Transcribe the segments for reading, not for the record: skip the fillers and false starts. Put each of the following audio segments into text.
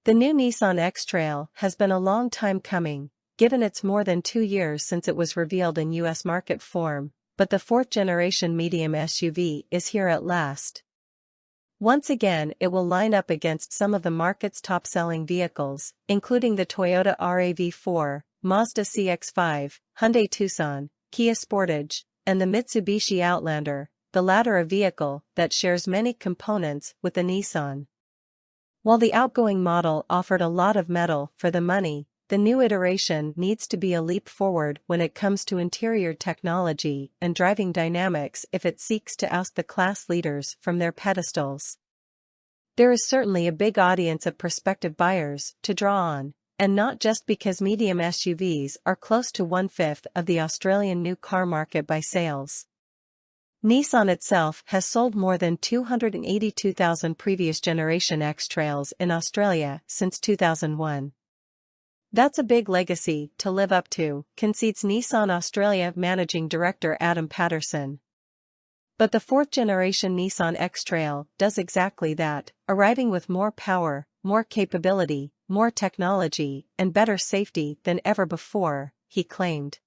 The new Nissan X-Trail has been a long time coming, given it's more than 2 years since it was revealed in US market form, but the 4th-generation medium SUV is here at last. Once again it will line up against some of the market's top-selling vehicles, including the Toyota RAV4, Mazda CX-5, Hyundai Tucson, Kia Sportage, and the Mitsubishi Outlander, the latter a vehicle that shares many components with the Nissan. While the outgoing model offered a lot of metal for the money, the new iteration needs to be a leap forward when it comes to interior technology and driving dynamics if it seeks to oust the class leaders from their pedestals. There is certainly a big audience of prospective buyers to draw on, and not just because medium SUVs are close to 1/5 of the Australian new car market by sales. Nissan itself has sold more than 282,000 previous generation X-Trails in Australia since 2001. That's a big legacy to live up to, concedes Nissan Australia Managing Director Adam Patterson. But the 4th-generation Nissan X-Trail does exactly that, arriving with more power, more capability, more technology, and better safety than ever before, he claimed.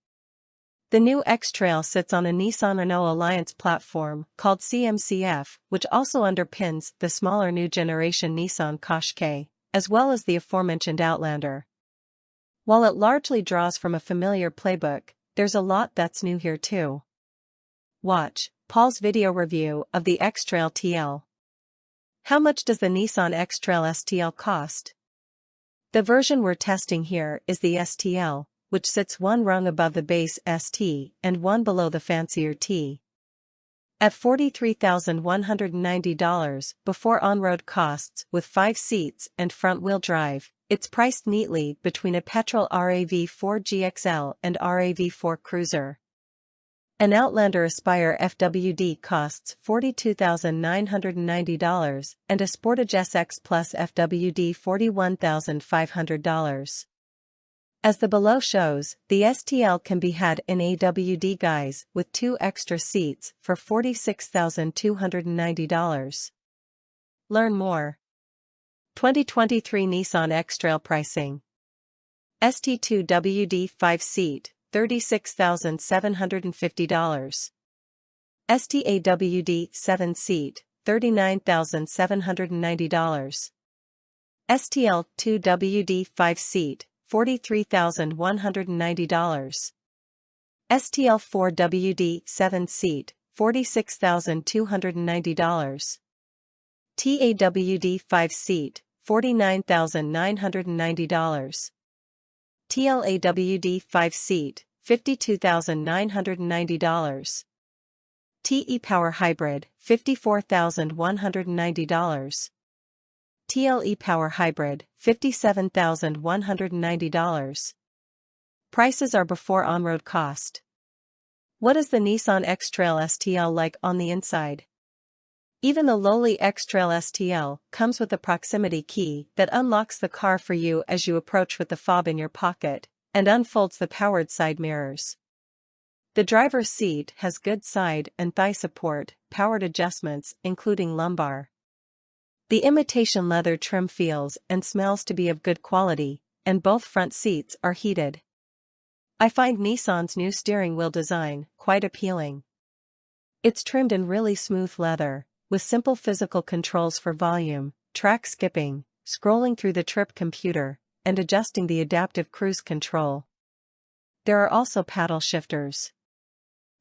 The new X-Trail sits on a Nissan-Renault Alliance platform called CMCF, which also underpins the smaller new generation Nissan Qashqai, as well as the aforementioned Outlander. While it largely draws from a familiar playbook, there's a lot that's new here too. Watch Paul's video review of the X-Trail TL. How much does the Nissan X-Trail STL cost? The version we're testing here is the STL, which sits one rung above the base ST and one below the fancier T. At $43,190 before on-road costs with 5 seats and front-wheel drive, it's priced neatly between a petrol RAV4 GXL and RAV4 Cruiser. An Outlander Aspire FWD costs $42,990 and a Sportage SX Plus FWD $41,500. As the below shows, the STL can be had in AWD guise with 2 extra seats for $46,290. Learn more. 2023 Nissan X-Trail pricing. ST2WD 5-seat, $36,750. STAWD 7-seat, $39,790. STL 2WD 5-seat, $43,190. STL 4WD 7-seat, $46,290. TAWD 5-seat, $49,990. TLAWD 5-seat, $52,990. TE Power Hybrid, $54,190. TLE Power Hybrid, $57,190. Prices are before on-road cost. What is the Nissan X-Trail STL like on the inside? Even the lowly X-Trail STL comes with a proximity key that unlocks the car for you as you approach with the fob in your pocket, and unfolds the powered side mirrors. The driver's seat has good side and thigh support, powered adjustments including lumbar. The imitation leather trim feels and smells to be of good quality, and both front seats are heated. I find Nissan's new steering wheel design quite appealing. It's trimmed in really smooth leather, with simple physical controls for volume, track skipping, scrolling through the trip computer, and adjusting the adaptive cruise control. There are also paddle shifters.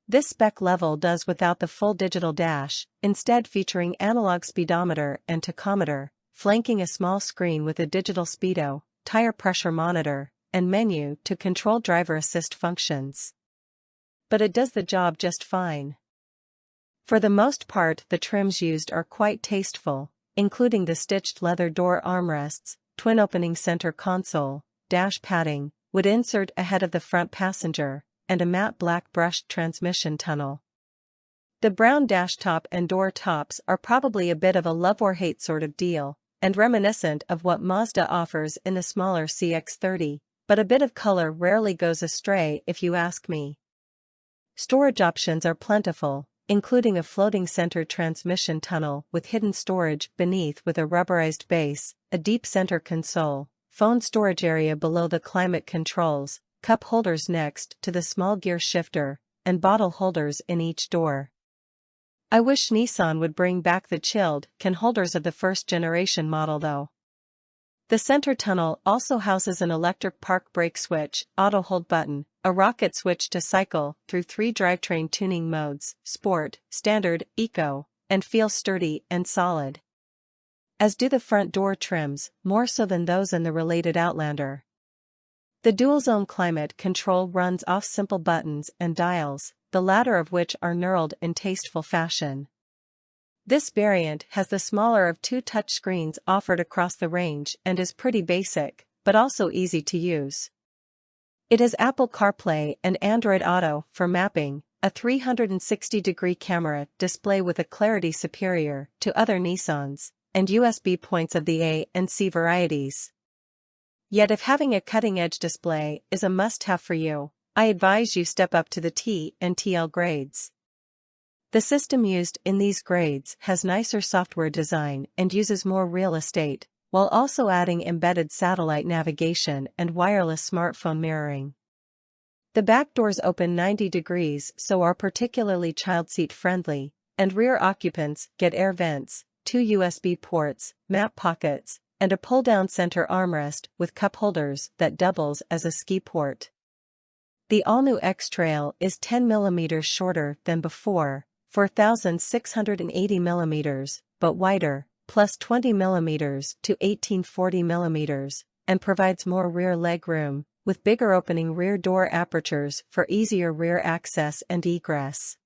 This spec level does without the full digital dash, instead featuring analog speedometer and tachometer, flanking a small screen with a digital speedo, tire pressure monitor, and menu to control driver assist functions. But it does the job just fine. For the most part, the trims used are quite tasteful, including the stitched leather door armrests, twin-opening center console, dash padding, wood insert ahead of the front passenger, and a matte black brushed transmission tunnel. The brown dash top and door tops are probably a bit of a love or hate sort of deal, and reminiscent of what Mazda offers in the smaller CX-30, but a bit of color rarely goes astray if you ask me. Storage options are plentiful, including a floating center transmission tunnel with hidden storage beneath with a rubberized base, a deep center console, phone storage area below the climate controls, cup holders next to the small gear shifter, and bottle holders in each door. I wish Nissan would bring back the chilled can holders of the first generation model though. The center tunnel also houses an electric park brake switch, auto hold button, a rocket switch to cycle through 3 drivetrain tuning modes, Sport, Standard, Eco, and feels sturdy and solid. As do the front door trims, more so than those in the related Outlander. The dual-zone climate control runs off simple buttons and dials, the latter of which are knurled in tasteful fashion. This variant has the smaller of 2 touchscreens offered across the range and is pretty basic, but also easy to use. It has Apple CarPlay and Android Auto for mapping, a 360-degree camera display with a clarity superior to other Nissans, and USB points of the A and C varieties. Yet if having a cutting-edge display is a must-have for you, I advise you step up to the T and TL grades. The system used in these grades has nicer software design and uses more real estate, while also adding embedded satellite navigation and wireless smartphone mirroring. The back doors open 90 degrees so are particularly child seat friendly, and rear occupants get air vents, 2 USB ports, map pockets, and a pull-down center armrest with cup holders that doubles as a ski port. The all-new X-Trail is 10 mm shorter than before, 4,680 mm, but wider, plus 20 mm to 1840 mm, and provides more rear leg room, with bigger opening rear door apertures for easier rear access and egress.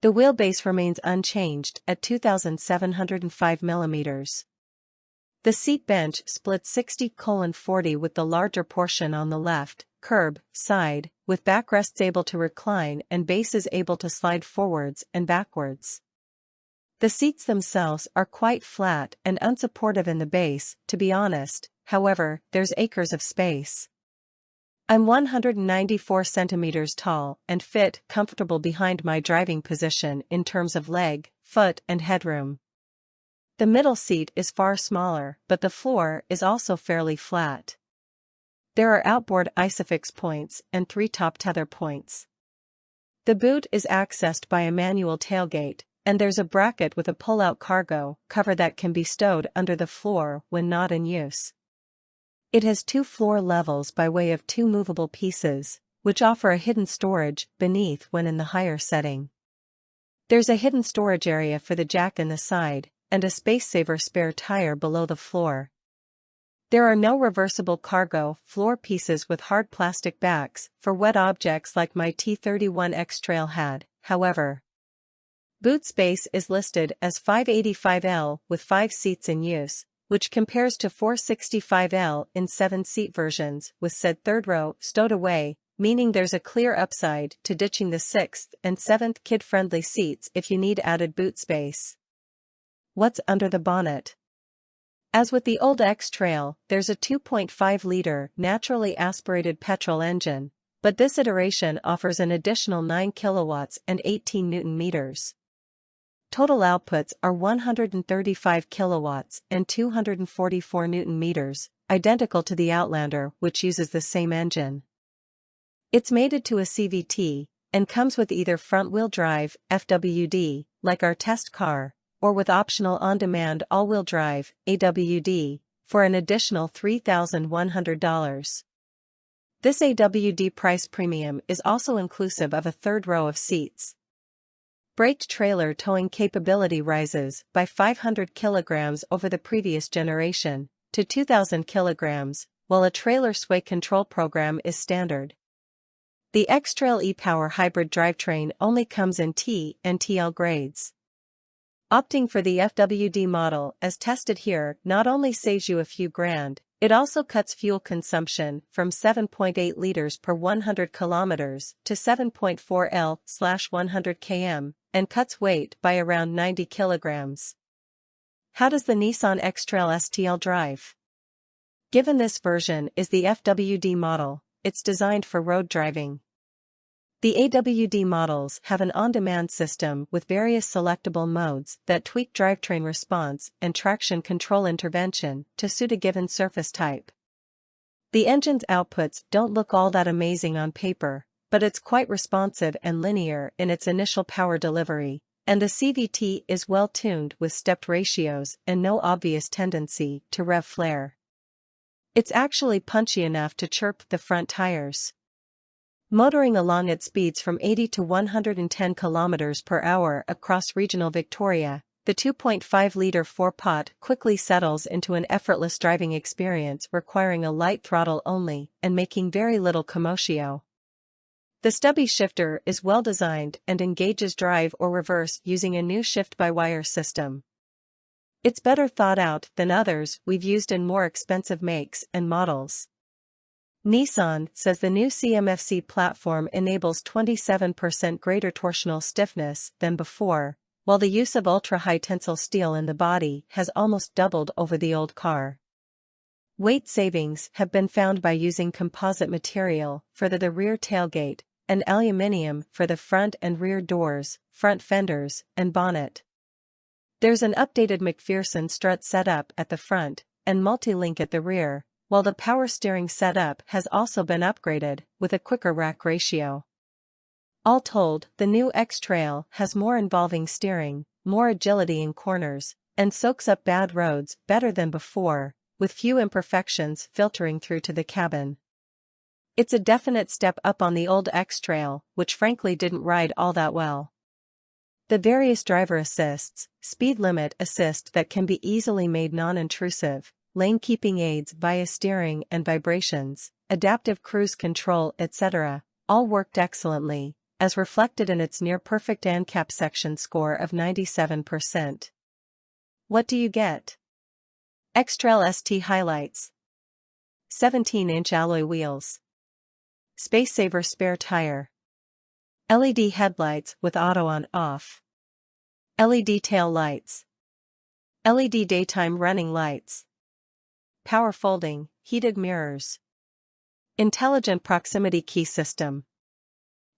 The wheelbase remains unchanged at 2,705 mm. The seat bench splits 60/40 with the larger portion on the left, curb, side, with backrests able to recline and bases able to slide forwards and backwards. The seats themselves are quite flat and unsupportive in the base, to be honest, however, there's acres of space. I'm 194 centimeters tall and fit comfortable behind my driving position in terms of leg, foot and headroom. The middle seat is far smaller, but the floor is also fairly flat. There are outboard ISOFIX points and 3 top tether points. The boot is accessed by a manual tailgate, and there's a bracket with a pull-out cargo cover that can be stowed under the floor when not in use. It has 2 floor levels by way of 2 movable pieces, which offer a hidden storage beneath when in the higher setting. There's a hidden storage area for the jack in the side, and a space-saver spare tire below the floor. There are no reversible cargo floor pieces with hard plastic backs for wet objects like my T31 X-Trail had, however. Boot space is listed as 585L with 5 seats in use, which compares to 465L in 7-seat versions with said third row stowed away, meaning there's a clear upside to ditching the 6th and 7th kid-friendly seats if you need added boot space. What's under the bonnet? As with the old X-Trail, there's a 2.5-liter naturally aspirated petrol engine, but this iteration offers an additional 9 kilowatts and 18 Nm. Total outputs are 135 kilowatts and 244 Nm, identical to the Outlander, which uses the same engine. It's mated to a CVT, and comes with either front-wheel drive, FWD, like our test car, or with optional on-demand all-wheel drive, AWD, for an additional $3,100. This AWD price premium is also inclusive of a third row of seats. Braked trailer towing capability rises by 500 kilograms over the previous generation, to 2,000 kilograms, while a trailer sway control program is standard. The X-Trail e-Power hybrid drivetrain only comes in T and TL grades. Opting for the FWD model as tested here not only saves you a few grand, it also cuts fuel consumption from 7.8 liters per 100 kilometers to 7.4 L/100 km, and cuts weight by around 90 kilograms. How does the Nissan X-Trail STL drive? Given this version is the FWD model, it's designed for road driving. The AWD models have an on-demand system with various selectable modes that tweak drivetrain response and traction control intervention to suit a given surface type. The engine's outputs don't look all that amazing on paper, but it's quite responsive and linear in its initial power delivery, and the CVT is well tuned with stepped ratios and no obvious tendency to rev flare. It's actually punchy enough to chirp the front tires. Motoring along at speeds from 80 to 110 km per hour across regional Victoria, the 2.5-liter 4-pot quickly settles into an effortless driving experience requiring a light throttle only and making very little commotion. The stubby shifter is well designed and engages drive or reverse using a new shift-by-wire system. It's better thought out than others we've used in more expensive makes and models. Nissan says the new CMFC platform enables 27% greater torsional stiffness than before, while the use of ultra-high tensile steel in the body has almost doubled over the old car. Weight savings have been found by using composite material for the rear tailgate and aluminium for the front and rear doors, front fenders, and bonnet. There's an updated McPherson strut setup at the front and multi-link at the rear, while the power steering setup has also been upgraded with a quicker rack ratio. All told, the new X-Trail has more involving steering, more agility in corners, and soaks up bad roads better than before, with few imperfections filtering through to the cabin. It's a definite step up on the old X-Trail, which frankly didn't ride all that well. The various driver assists, speed limit assist that can be easily made non-intrusive, lane-keeping aids via steering and vibrations, adaptive cruise control, etc., all worked excellently, as reflected in its near-perfect ANCAP section score of 97%. What do you get? X-Trail ST highlights. 17-inch alloy wheels. Space-saver spare tire. LED headlights with auto on-off. LED tail lights. LED daytime running lights. Power folding, heated mirrors. Intelligent proximity key system.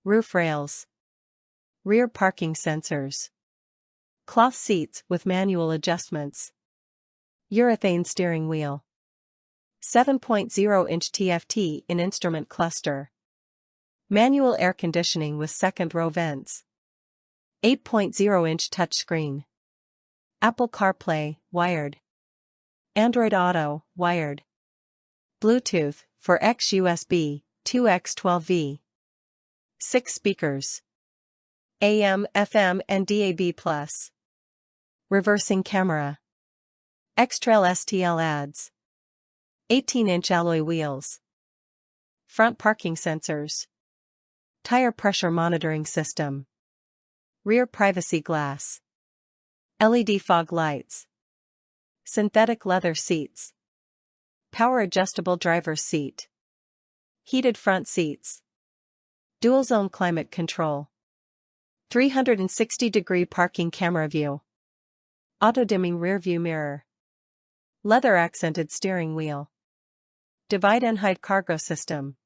Roof rails. Rear parking sensors. Cloth seats with manual adjustments. Urethane steering wheel. 7.0-inch TFT in instrument cluster. Manual air conditioning with second-row vents. 8.0-inch touchscreen. Apple CarPlay, wired. Android Auto, wired. Bluetooth, for X-USB, 2X12V. 6 speakers. AM, FM and DAB+. Reversing camera. X-Trail STL ads. 18-inch alloy wheels. Front parking sensors. Tire pressure monitoring system. Rear privacy glass. LED fog lights. Synthetic leather seats. Power adjustable driver's seat. Heated front seats. Dual zone climate control. 360-degree parking camera view. Auto-dimming rear view mirror. Leather accented steering wheel. Divide and hide cargo system.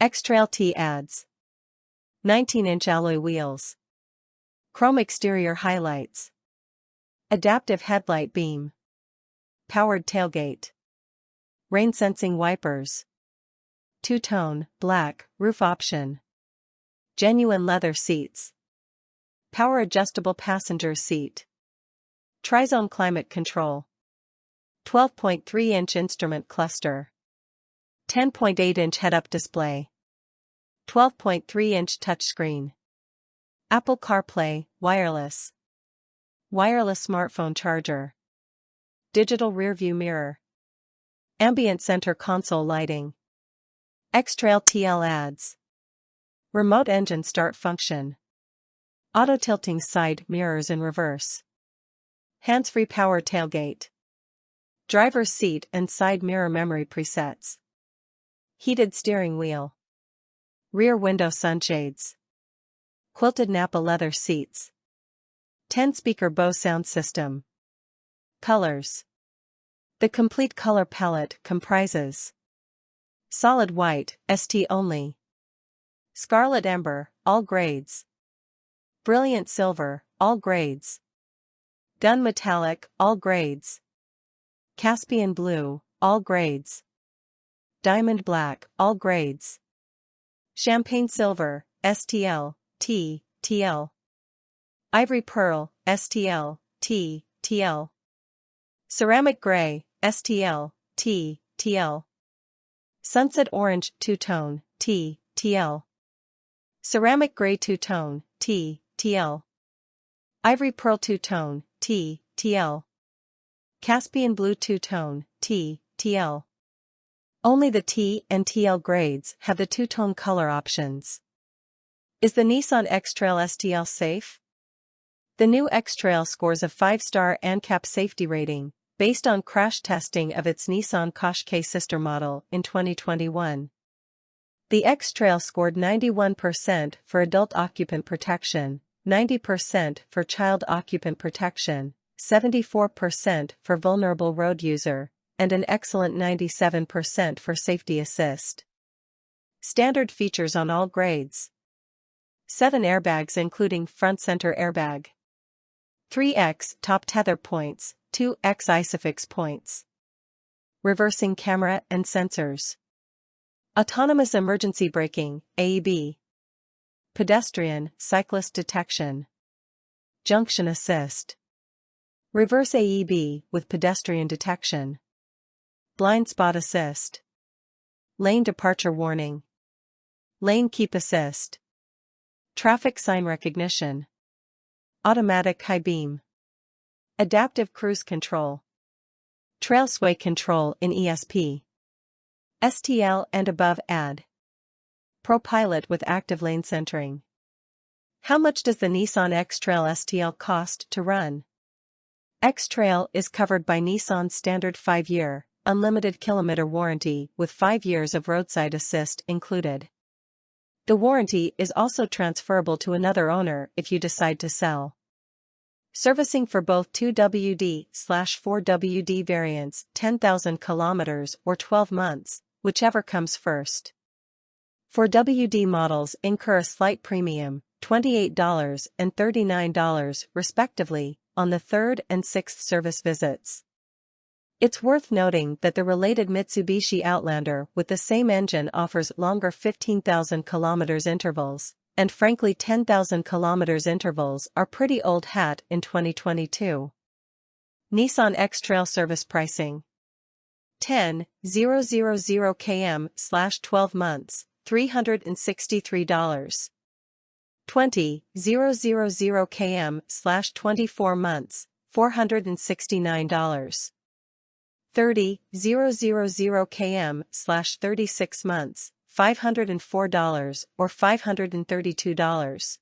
X-Trail T ads. 19-inch alloy wheels. Chrome exterior highlights. Adaptive headlight beam. Powered tailgate. Rain sensing wipers. Two-tone, black, roof option. Genuine leather seats. Power adjustable passenger seat. Tri-zone climate control. 12.3-inch instrument cluster. 10.8-inch head-up display. 12.3-inch touchscreen. Apple CarPlay, wireless. Wireless smartphone charger. Digital rearview mirror. Ambient center console lighting. X-Trail TL ads. Remote engine start function. Auto tilting side mirrors in reverse. Hands-free power tailgate. Driver's seat and side mirror memory presets. Heated steering wheel. Rear window sunshades. Quilted Napa leather seats. 10-speaker Bose sound system. Colors. The complete color palette comprises solid white, ST only. Scarlet Ember, all grades. Brilliant Silver, all grades. Gun Metallic, all grades. Caspian Blue, all grades. Diamond Black, all grades. Champagne Silver, STL, T, TL. Ivory Pearl, STL, T, TL. Ceramic Gray, STL, T, TL. Sunset Orange Two-Tone, T, TL. Ceramic Gray Two-Tone, T, TL. Ivory Pearl Two-Tone, T, TL. Caspian Blue Two-Tone, T, TL. Only the T and TL grades have the two-tone color options. Is the Nissan X-Trail STL safe? The new X-Trail scores a 5-star ANCAP safety rating, based on crash testing of its Nissan Qashqai sister model in 2021. The X-Trail scored 91% for adult occupant protection, 90% for child occupant protection, 74% for vulnerable road user, and an excellent 97% for safety assist. Standard features on all grades. 7 airbags including front center airbag. 3x top tether points, 2x ISOFIX points. Reversing camera and sensors. Autonomous emergency braking, AEB. Pedestrian, cyclist detection. Junction assist. Reverse AEB with pedestrian detection. Blind spot assist. Lane departure warning. Lane keep assist. Traffic sign recognition. Automatic high beam. Adaptive cruise control. Trail sway control in ESP. STL and above add. ProPilot with active lane centering. How much does the Nissan X-Trail STL cost to run? X-Trail is covered by Nissan's standard 5-year, unlimited kilometer warranty with 5 years of roadside assist included. The warranty is also transferable to another owner if you decide to sell. Servicing for both 2WD/4WD variants 10,000 kilometers or 12 months, whichever comes first. 4WD models incur a slight premium, $28 and $39 respectively, on the 3rd and 6th service visits. It's worth noting that the related Mitsubishi Outlander with the same engine offers longer 15,000 kilometers intervals, and frankly 10,000 kilometers intervals are pretty old hat in 2022. Nissan X-Trail service pricing. 10,000 km/12 months, $363. 20,000 km/24 months, $469. 30,000 km/36 months, $504 or $532.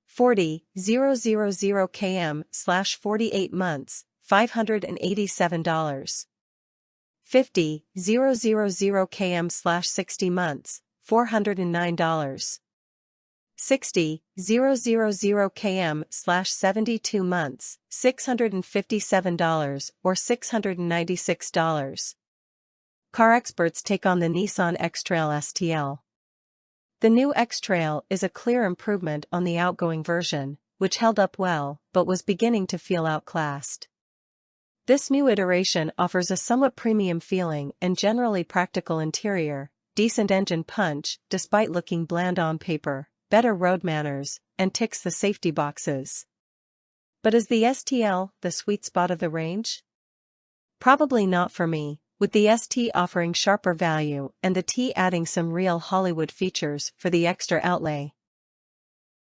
40,000 km/48 months, $587. 50,000 km/60 months, $409. 60,000 km/72 months, $657 or $696. Car experts take on the Nissan X-Trail STL. The new X-Trail is a clear improvement on the outgoing version, which held up well but was beginning to feel outclassed. This new iteration offers a somewhat premium feeling and generally practical interior, decent engine punch despite looking bland on paper, better road manners, and ticks the safety boxes. But is the STL the sweet spot of the range? Probably not for me, with the ST offering sharper value and the T adding some real Hollywood features for the extra outlay.